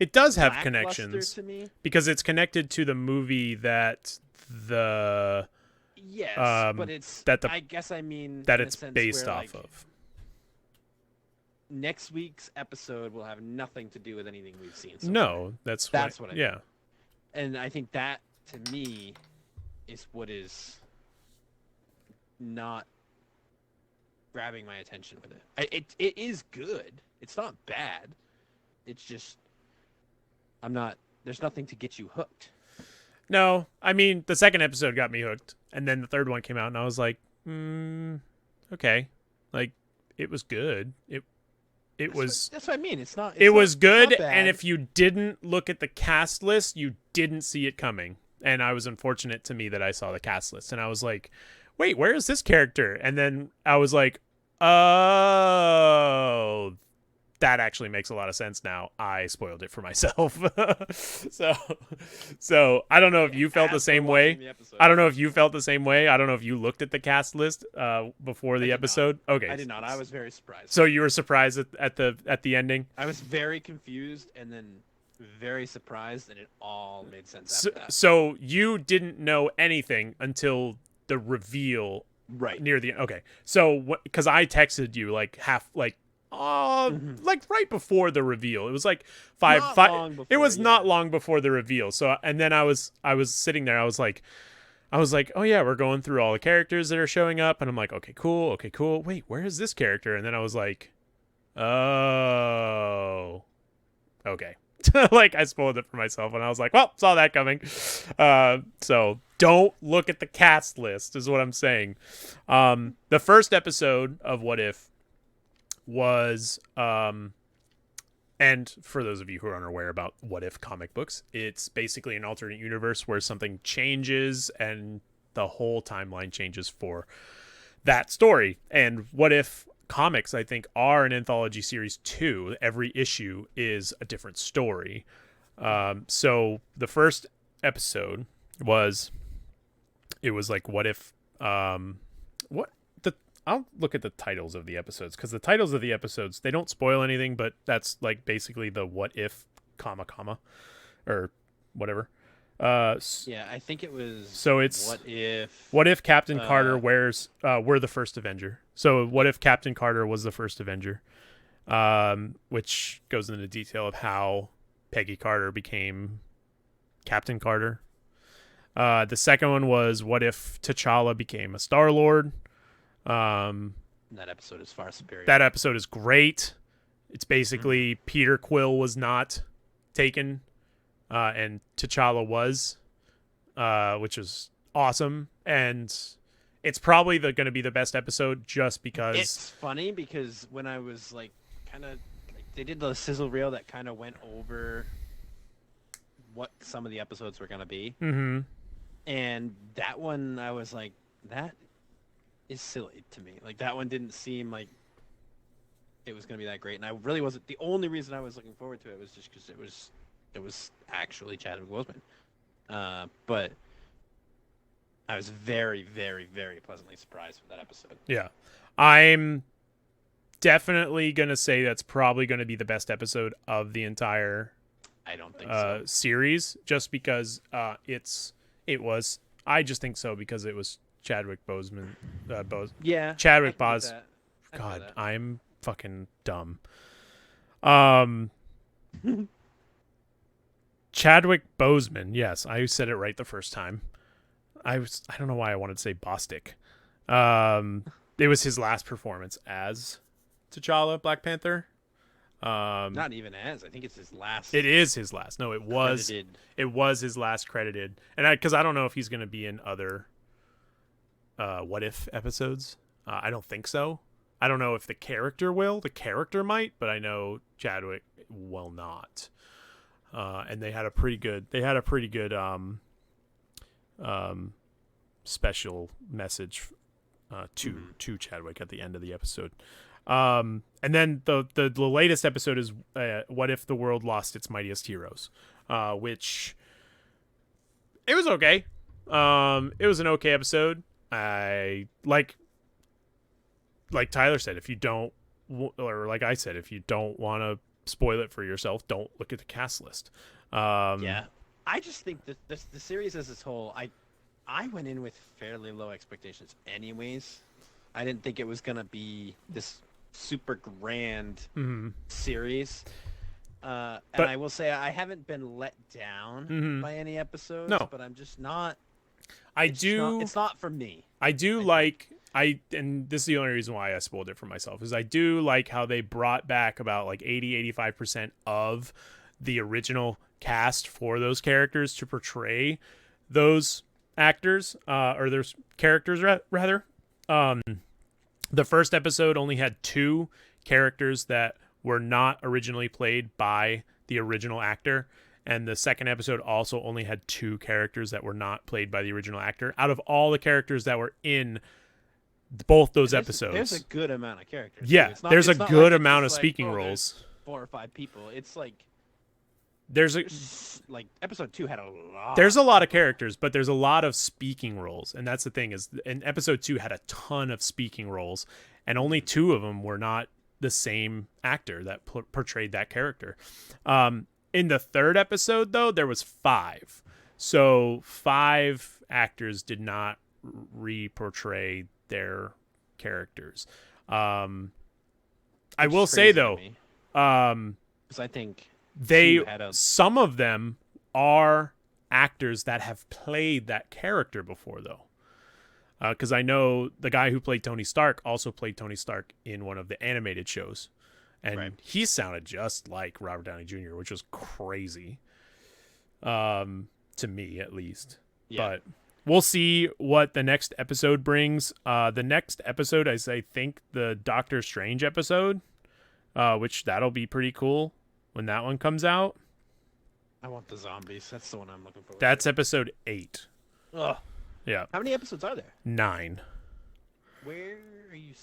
A: It does have connections.
B: To me.
A: Because it's connected to the movie that the...
B: Yes, but it's... I guess I mean...
A: That it's based off of.
B: Next week's episode will have nothing to do with anything we've seen.
A: No, that's what I mean. Yeah.
B: And I think that, to me, is what is not grabbing my attention with it. It is good. It's not bad. It's just there's nothing to get you hooked.
A: No, I mean, the second episode got me hooked, and then the third one came out, and I was like, okay. Like, it was good. That's
B: what I mean.
A: It was good, and if you didn't look at the cast list, you didn't see it coming. And I was unfortunate to me that I saw the cast list, and I was like, wait, where is this character? And then I was like, oh, that actually makes a lot of sense now. I spoiled it for myself. So I don't know if you felt the same way. I don't know if you felt the same way. I don't know if you looked at the cast list before the episode. Okay.
B: I did not. I was very surprised.
A: So you were surprised at the ending?
B: I was very confused and then very surprised, and it all made sense after that.
A: So you didn't know anything until the reveal near the end. Okay. So because I texted you like like right before the reveal. It was like five. It was not long before the reveal. So, and then I was sitting there. I was like, oh yeah, we're going through all the characters that are showing up, and I'm like, okay, cool. Wait, where is this character? And then I was like, oh, okay. Like, I spoiled it for myself, and I was like, well, saw that coming. So don't look at the cast list, is what I'm saying. The first episode of What If was and for those of you who are unaware about What If comic books, it's basically an alternate universe where something changes and the whole timeline changes for that story. And What If comics, I think, are an anthology series too. Every issue is a different story. So the first episode was like, what if I'll look at the titles of the episodes, because the titles of the episodes, they don't spoil anything, but that's like basically the what if comma or whatever.
B: Yeah, I think it was.
A: So it's
B: what
A: if Captain Carter were the first Avenger. So what if Captain Carter was the first Avenger, which goes into detail of how Peggy Carter became Captain Carter. The second one was what if T'Challa became a Star-Lord.
B: that episode is far superior.
A: That episode is great. It's basically Peter Quill was not taken, and T'Challa was, which is awesome. And it's probably going to be the best episode just because...
B: It's funny because when I was like kind of... they did the sizzle reel that kind of went over what some of the episodes were going to be.
A: Mm-hmm.
B: And that one, I was like, that is silly to me. Like, that one didn't seem like it was going to be that great. And I really wasn't... the only reason I was looking forward to it was just because it was actually Chadwick Boseman. But I was very, very, very pleasantly surprised with that episode.
A: Yeah. I'm definitely going to say that's probably going to be the best episode of the entire
B: I don't think so.
A: Series, just because it was. I just think so because it was Chadwick Boseman.
B: Yeah.
A: Chadwick Bos. God, I'm fucking dumb. Chadwick Boseman. Yes, I said it right the first time. I don't know why I wanted to say Bostic. It was his last performance as T'Challa, Black Panther.
B: Not even as. I think it's his last.
A: It is his last. No, it was.
B: Credited.
A: It was his last credited. And because I don't know if he's going to be in other What If episodes. I don't think so. I don't know if the character will. The character might, but I know Chadwick will not. And they had a pretty good. Special message to Chadwick at the end of the episode. And then the latest episode is What If the World Lost Its Mightiest Heroes, which it was okay. It was an okay episode. I like Tyler said, if you don't, or like I said, if you don't want to spoil it for yourself, don't look at the cast list.
B: Yeah, I just think that the series as a whole, I went in with fairly low expectations anyways. I didn't think it was going to be this super grand series. And I will say I haven't been let down by any episodes, but I'm just not... It's not for me.
A: And this is the only reason why I spoiled it for myself, is I do like how they brought back about like 80-85% of the original cast for those characters to portray those actors, or their characters rather. The first episode only had 2 characters that were not originally played by the original actor, and the second episode also only had 2 characters that were not played by the original actor out of all the characters that were in both those episodes.
B: There's a good amount of characters.
A: Yeah, there's a good amount of speaking roles.
B: 4 or 5 people. It's like like episode 2 had a lot.
A: There's a lot of characters, but there's a lot of speaking roles, and that's the thing is, in episode 2 had a ton of speaking roles, and only 2 of them were not the same actor that portrayed that character. In the third episode, though, there was 5, so 5 actors did not re-portray their characters. I will say though,
B: because I think
A: some of them are actors that have played that character before, though. Because I know the guy who played Tony Stark also played Tony Stark in one of the animated shows, and he sounded just like Robert Downey Jr., which was crazy, to me at least. Yeah. But we'll see what the next episode brings. The next episode is, I think, the Doctor Strange episode, which that'll be pretty cool when that one comes out.
B: I want the zombies. That's the one I'm looking for.
A: That's episode 8.
B: Ugh.
A: Yeah.
B: How many episodes are there?
A: 9.
B: Where are you?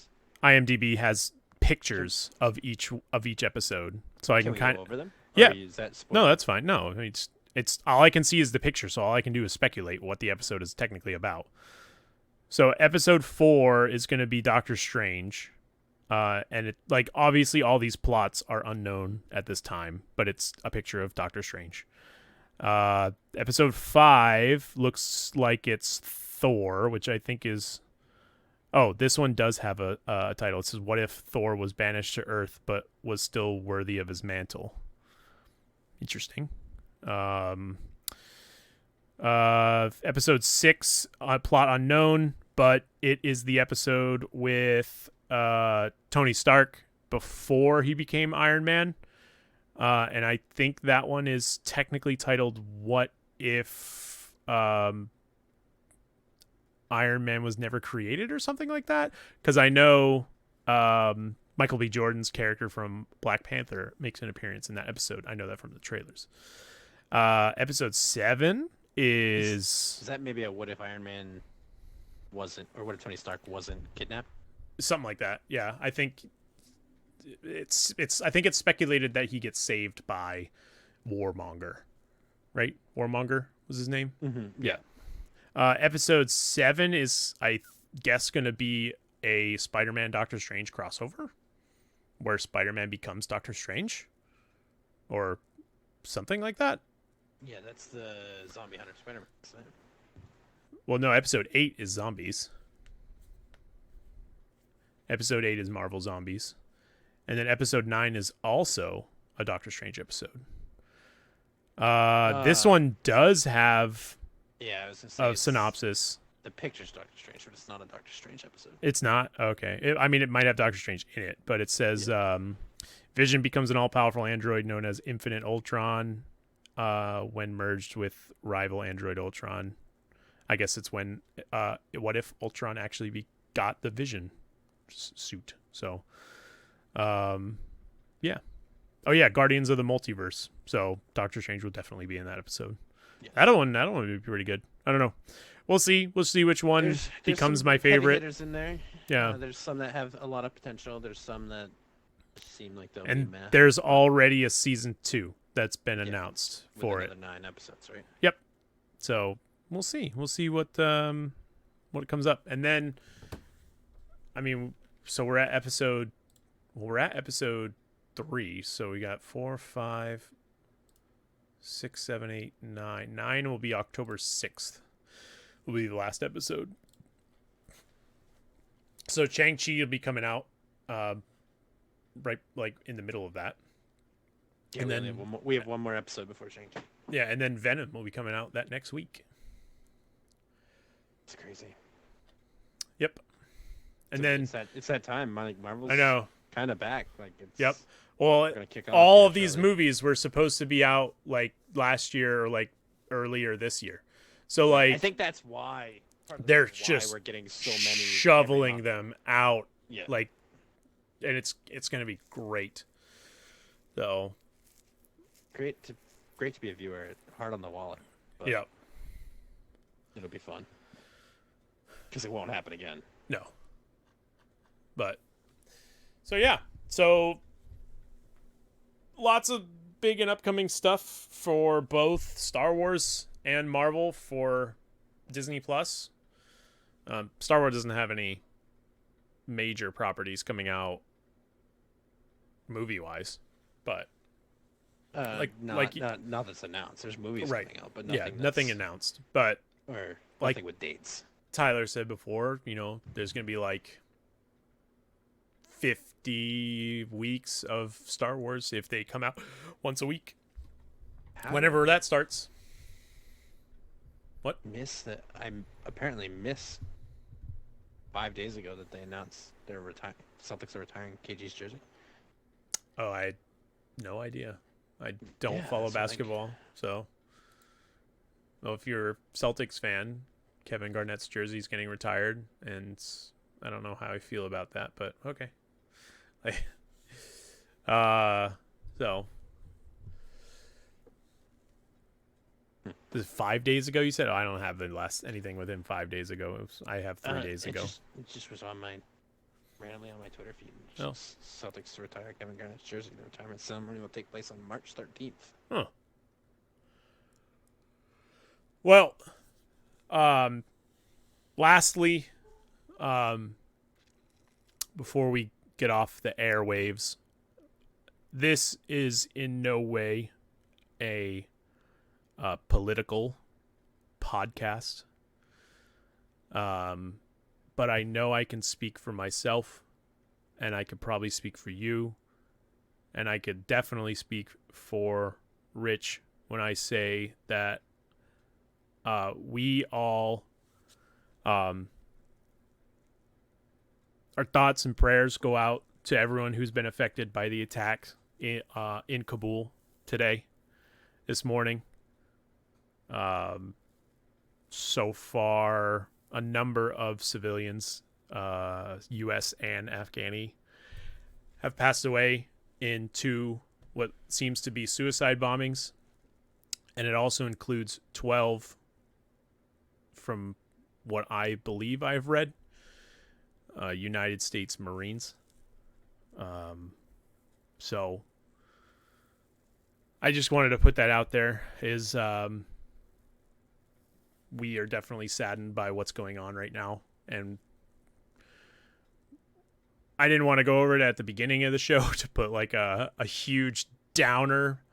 A: IMDb has pictures of each episode, so I can kind of
B: go over them.
A: Yeah.
B: Is that
A: no, that's fine. No, it's all I can see is the picture, so all I can do is speculate what the episode is technically about. So episode 4 is going to be Doctor Strange. And it, like, obviously all these plots are unknown at this time, but it's a picture of Doctor Strange. Episode 5 looks like it's Thor, which I think is... Oh, this one does have a title. It says, "What if Thor was banished to Earth, but was still worthy of his mantle?" Interesting. Episode 6, plot unknown, but it is the episode with Tony Stark before he became Iron Man. And I think that one is technically titled "What If Iron Man was never created" or something like that. Because I know Michael B. Jordan's character from Black Panther makes an appearance in that episode. I know that from the trailers. Episode 7 is
B: that maybe a what if Iron Man wasn't, or what if Tony Stark wasn't kidnapped?
A: something like that. Yeah, I think I think it's speculated that he gets saved by Warmonger, right? Warmonger was his name.
B: Mm-hmm.
A: Yeah. Episode 7 is, I guess, going to be a Spider-Man Doctor Strange crossover, where Spider-Man becomes Doctor Strange, or something like that.
B: Yeah, that's the Zombie Hunter Spider-Man.
A: Well, no, episode 8 is zombies. Episode 8 is Marvel Zombies. And then episode 9 is also a Doctor Strange episode. This one does have
B: I was gonna say
A: a synopsis.
B: The picture's Doctor Strange, but it's not a Doctor Strange episode.
A: It's not? Okay. It might have Doctor Strange in it, but it says Vision becomes an all-powerful android known as Infinite Ultron when merged with rival android Ultron. I guess it's when what if Ultron actually got the Vision suit. So yeah. Oh yeah, Guardians of the Multiverse. So Doctor Strange will definitely be in that episode. Yeah. That one would be pretty good. I don't know. We'll see. We'll see which one
B: there's
A: becomes
B: some
A: my favorite.
B: heavy hitters in there.
A: Yeah.
B: There's some that have a lot of potential. There's some that seem like they'll
A: and
B: be meh.
A: There's already a season 2 that's been announced for
B: another 9 episodes, right?
A: Yep. So we'll see. We'll see what comes up, and then, I mean, so we're at episode 3. So we got 4, 5, 6, 7, 8, 9. 9 will be October 6th. Will be the last episode. So Shang-Chi will be coming out right like in the middle of that.
B: Yeah, and then we have one more episode before Shang-Chi.
A: Yeah, and then Venom will be coming out that next week.
B: It's crazy.
A: Yep. And then
B: it's that time. Like Marvel's
A: I know
B: kind of back. Like it's
A: Yep. Well, all of these movies were supposed to be out like last year or like earlier this year. So like
B: I think that's why
A: they're just
B: we're getting so many
A: shoveling them out.
B: Yeah.
A: Like, and it's going to be great. So
B: great to be a viewer. Hard on the wallet.
A: Yeah.
B: It'll be fun. Because it won't happen again.
A: No. But so yeah. So lots of big and upcoming stuff for both Star Wars and Marvel for Disney Plus. Star Wars doesn't have any major properties coming out movie-wise, but
B: not that's announced. There's movies coming out, but
A: nothing announced. But
B: or
A: like
B: nothing with dates.
A: Tyler said before, there's gonna be like 50 weeks of Star Wars if they come out once a week. Whenever that starts. What?
B: I apparently missed 5 days ago that they announced Celtics are retiring KG's jersey.
A: Oh, I had no idea. I don't follow basketball, so. Well, if you're a Celtics fan, Kevin Garnett's jersey is getting retired, and I don't know how I feel about that, but okay. So. This is 5 days ago, you said? Oh, I don't have the last anything within 5 days ago. I have 3 days ago.
B: It just was randomly on my Twitter feed. Celtics to retire Kevin Garnett's jersey. The retirement ceremony will take place on March 13th.
A: Huh. Well, lastly, before we get off the airwaves, this is in no way a political podcast. But I know I can speak for myself, and I could probably speak for you, and I could definitely speak for Rich when I say that we all our thoughts and prayers go out to everyone who's been affected by the attacks in Kabul this morning. So far, a number of civilians, U.S. and Afghani, have passed away in 2 what seems to be suicide bombings, and it also includes 12, from what I believe I've read, United States Marines. So I just wanted to put that out there. We are definitely saddened by what's going on right now, and I didn't want to go over it at the beginning of the show to put like a huge downer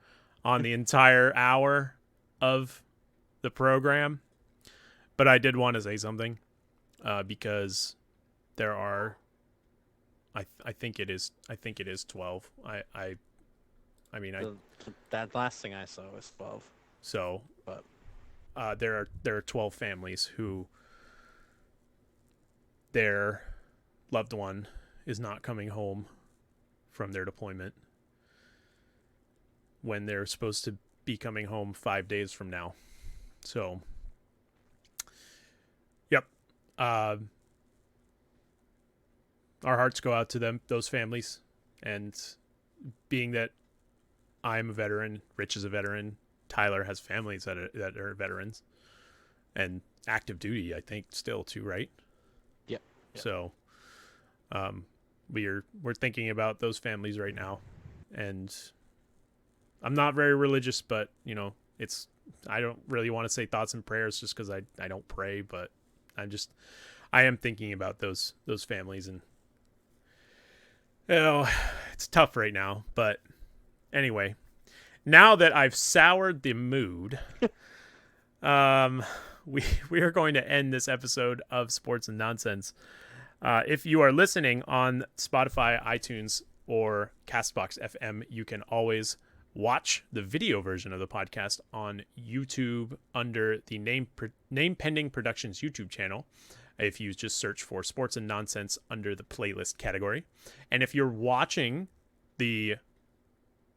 A: on the entire hour of the program, but I did want to say something because there are, I think it is 12.
B: That last thing I saw was 12.
A: So,
B: but
A: there are 12 families who their loved one is not coming home from their deployment when they're supposed to be coming home 5 days from now. So, yep. Our hearts go out to them, those families. And being that I'm a veteran, Rich is a veteran, Tyler has families that are veterans and active duty, I think, still too, right?
B: Yep.
A: So, we're thinking about those families right now, and I'm not very religious, but I don't really want to say thoughts and prayers just because I don't pray, but I am thinking about those families, and it's tough right now. But anyway, now that I've soured the mood, we are going to end this episode of Sports and Nonsense. If you are listening on Spotify, iTunes, or CastboxFM, you can always watch the video version of the podcast on YouTube under the Name Pending Productions YouTube channel. If you just search for Sports and Nonsense under the playlist category. And if you're watching the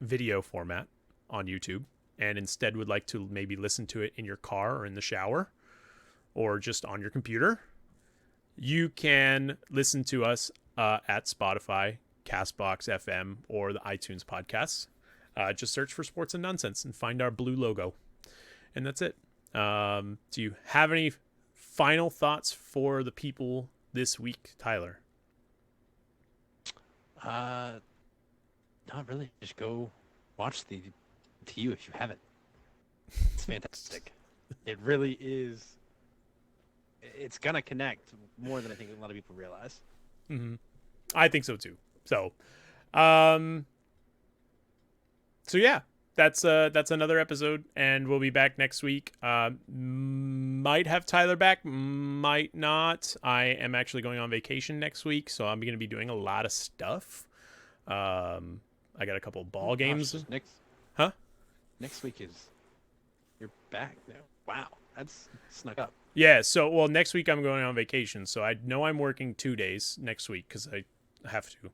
A: video format on YouTube and instead would like to maybe listen to it in your car or in the shower or just on your computer, you can listen to us at Spotify, CastboxFM, or the iTunes podcasts. Just search for Sports and Nonsense and find our blue logo. And that's it. Do you have any final thoughts for the people this week, Tyler?
B: Not really. Just go watch the TU if you haven't. It's fantastic. It really is. It's gonna connect more than I think a lot of people realize.
A: Mm-hmm. I think so too. So yeah, that's another episode, and we'll be back next week. Might have Tyler back, might not. I am actually going on vacation next week, so I'm going to be doing a lot of stuff. I got a couple ball games.
B: Next week is you're back now. Wow, that's snuck up.
A: Yeah, so next week I'm going on vacation, so I know I'm working 2 days next week because I have to.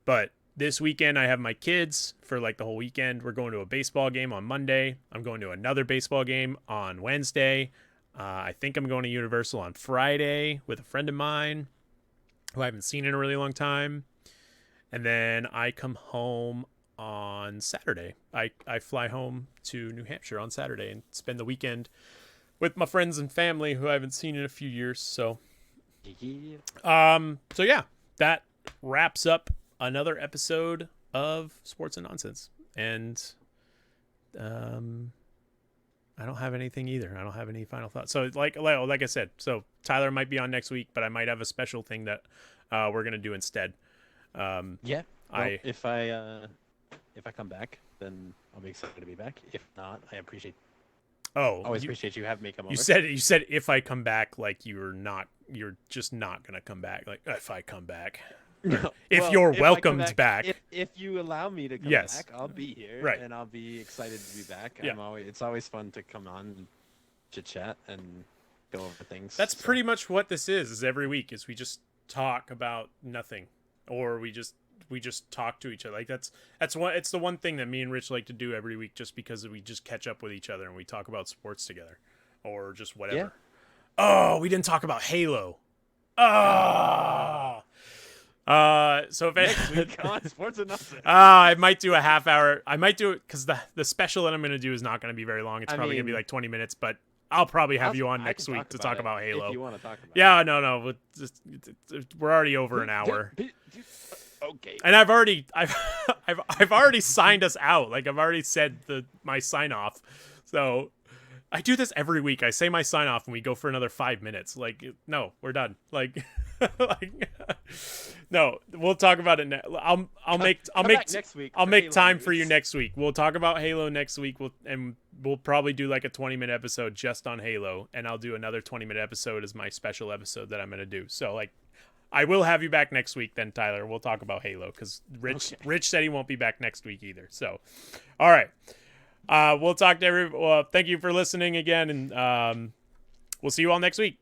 A: But this weekend I have my kids for like the whole weekend. We're going to a baseball game on Monday. I'm going to another baseball game on Wednesday. I think I'm going to Universal on Friday with a friend of mine who I haven't seen in a really long time. And then I come home on Saturday. I fly home to New Hampshire on Saturday and spend the weekend with my friends and family who I haven't seen in a few years. So yeah, that wraps up another episode of Sports and Nonsense. And I don't have anything either. I don't have any final thoughts. So like I said, so Tyler might be on next week, but I might have a special thing that we're gonna do instead.
B: Yeah. Well, if I come back, then I'll be excited to be back. If not, I appreciate. Always appreciate you having me come over.
A: You said if I come back, like you're just not gonna come back. Like if I come back. If you're welcomed back.
B: If you allow me to come
A: yes.
B: back, I'll be here,
A: right.
B: And I'll be excited to be back.
A: Yeah.
B: It's always fun to come on and chit chat and go over things.
A: That's pretty much what this is every week. Is we just talk about nothing, or we just talk to each other. Like it's the one thing that me and Rich like to do every week, just because we just catch up with each other and we talk about sports together, or just whatever.
B: Yeah.
A: Oh, we didn't talk about Halo. Oh. So if
B: Next week on Sports and Nonsense.
A: I might do a half hour. I might do it because the special that I'm going to do is not going to be very long. It's probably going to be like 20 minutes, but I'll probably have you on next week to talk about Halo.
B: If you want to talk about
A: yeah, no. We're already over an hour.
B: Okay.
A: And I've already signed us out. Like I've already said my sign off. So I do this every week. I say my sign off and we go for another 5 minutes. Like, no, we're done. Like, no, we'll talk about it. I'll make
B: next week.
A: I'll make time
B: news.
A: for you next week. We'll talk about Halo next week. We'll probably do like a 20-minute episode just on Halo, and I'll do another 20-minute episode as my special episode that I'm gonna do. So like, I will have you back next week then, Tyler. We'll talk about Halo because Rich said he won't be back next week either. So, all right. We'll talk to everyone. Thank you for listening again, and we'll see you all next week.